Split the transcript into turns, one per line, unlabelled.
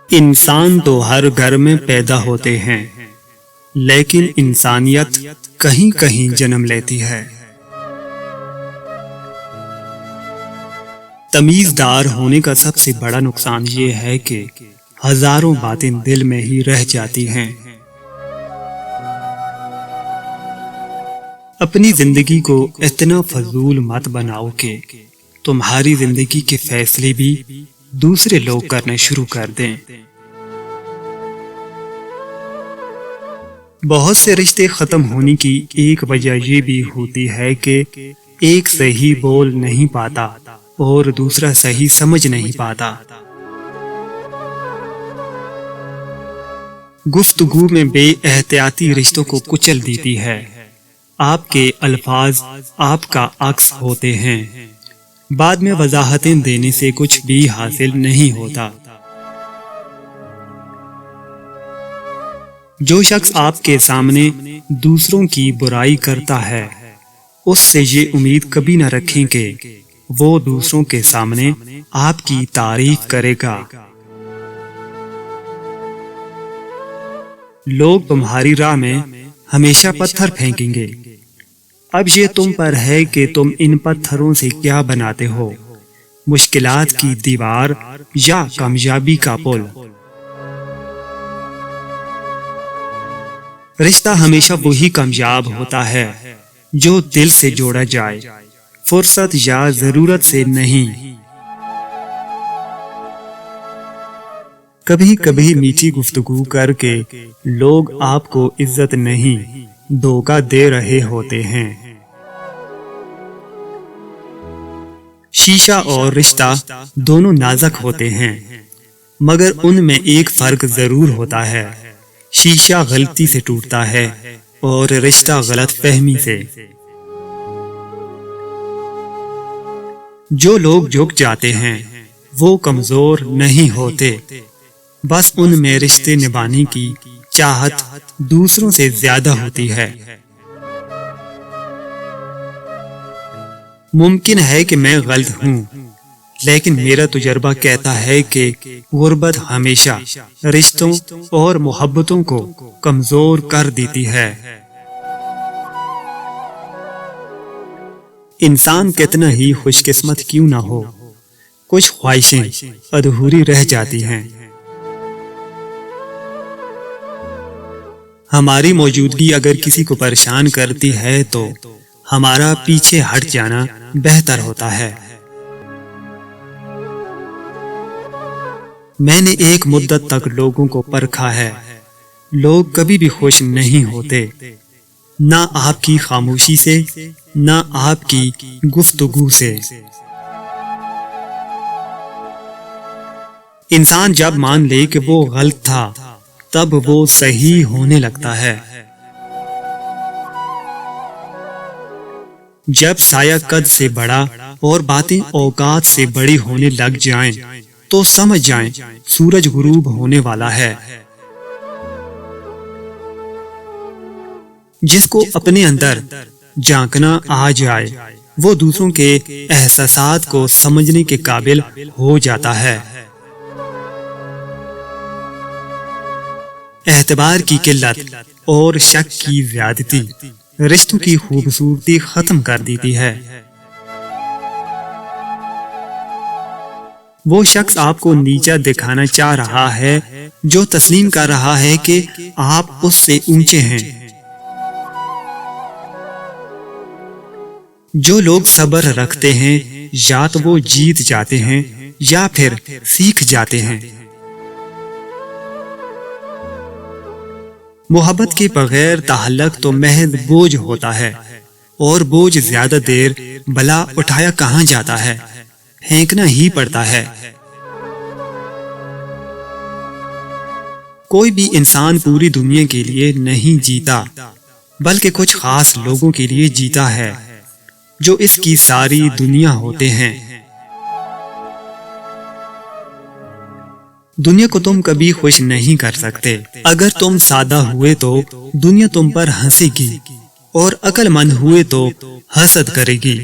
انسان تو ہر گھر میں پیدا ہوتے ہیں، لیکن انسانیت کہیں کہیں جنم لیتی ہے۔ تمیزدار ہونے کا سب سے بڑا نقصان یہ ہے کہ ہزاروں باتیں دل میں ہی رہ جاتی ہیں۔ اپنی زندگی کو اتنا فضول مت بناؤ کہ تمہاری زندگی کے فیصلے بھی دوسرے لوگ کرنے شروع کر دیں۔ بہت سے رشتے ختم ہونے کی ایک وجہ یہ بھی ہوتی ہے کہ ایک صحیح بول نہیں پاتا اور دوسرا صحیح سمجھ نہیں پاتا۔ گفتگو میں بے احتیاطی رشتوں کو کچل دیتی ہے۔ آپ کے الفاظ آپ کا عکس ہوتے ہیں، بعد میں وضاحتیں دینے سے کچھ بھی حاصل نہیں ہوتا۔ جو شخص آپ کے سامنے دوسروں کی برائی کرتا ہے، اس سے یہ امید کبھی نہ رکھیں کہ وہ دوسروں کے سامنے آپ کی تعریف کرے گا۔ لوگ تمہاری راہ میں ہمیشہ پتھر پھینکیں گے۔ اب یہ تم پر ہے کہ تم ان پتھروں سے کیا بناتے ہو، مشکلات کی دیوار یا کامیابی کا پل۔ رشتہ ہمیشہ وہی کامیاب ہوتا ہے جو دل سے جوڑا جائے، فرصت یا ضرورت سے نہیں۔ کبھی کبھی میٹھی گفتگو کر کے لوگ آپ کو عزت نہیں، دھوکہ دے رہے ہوتے ہیں۔ شیشہ اور رشتہ دونوں نازک ہوتے ہیں، مگر ان میں ایک فرق ضرور ہوتا ہے۔ شیشہ غلطی سے ٹوٹتا ہے اور رشتہ غلط فہمی سے۔ جو لوگ جھک جاتے ہیں وہ کمزور نہیں ہوتے، بس ان میں رشتے نبھانے کی چاہت دوسروں سے زیادہ ہوتی ہے۔ ممکن ہے کہ میں غلط ہوں، لیکن میرا تجربہ کہتا ہے کہ غربت ہمیشہ رشتوں اور محبتوں کو کمزور کر دیتی ہے۔ انسان کتنا ہی خوش قسمت کیوں نہ ہو، کچھ خواہشیں ادھوری رہ جاتی ہیں۔ ہماری موجودگی اگر کسی کو پریشان کرتی ہے تو ہمارا پیچھے ہٹ جانا بہتر ہوتا ہے۔ میں نے ایک مدت تک لوگوں کو پرکھا ہے، لوگ کبھی بھی خوش نہیں ہوتے، نہ آپ کی خاموشی سے، نہ آپ کی گفتگو سے۔ انسان جب مان لے کہ وہ غلط تھا، تب وہ صحیح ہونے لگتا ہے۔ جب سایہ قد سے بڑا اور باتیں اوقات سے بڑی ہونے لگ جائیں تو سمجھ جائیں سورج غروب ہونے والا ہے۔ جس کو اپنے اندر جھانکنا آ جائے وہ دوسروں کے احساسات کو سمجھنے کے قابل ہو جاتا ہے۔ اعتبار کی قلت اور شک کی زیادتی رشتوں کی خوبصورتی ختم کر دیتی ہے۔ وہ شخص آپ کو نیچا دکھانا چاہ رہا ہے جو تسلیم کر رہا ہے کہ آپ اس سے اونچے ہیں۔ جو لوگ صبر رکھتے ہیں یا تو وہ جیت جاتے ہیں یا پھر سیکھ جاتے ہیں۔ محبت کے بغیر تعلق تو محض بوجھ ہوتا ہے، اور بوجھ زیادہ دیر بلا اٹھایا کہاں جاتا ہے، پھینکنا ہی پڑتا ہے۔ کوئی بھی انسان پوری دنیا کے لیے نہیں جیتا، بلکہ کچھ خاص لوگوں کے لیے جیتا ہے جو اس کی ساری دنیا ہوتے ہیں۔ دنیا کو تم کبھی خوش نہیں کر سکتے۔ اگر تم سادہ ہوئے تو دنیا تم پر ہنسے گی، اور عقل مند ہوئے تو حسد کرے گی۔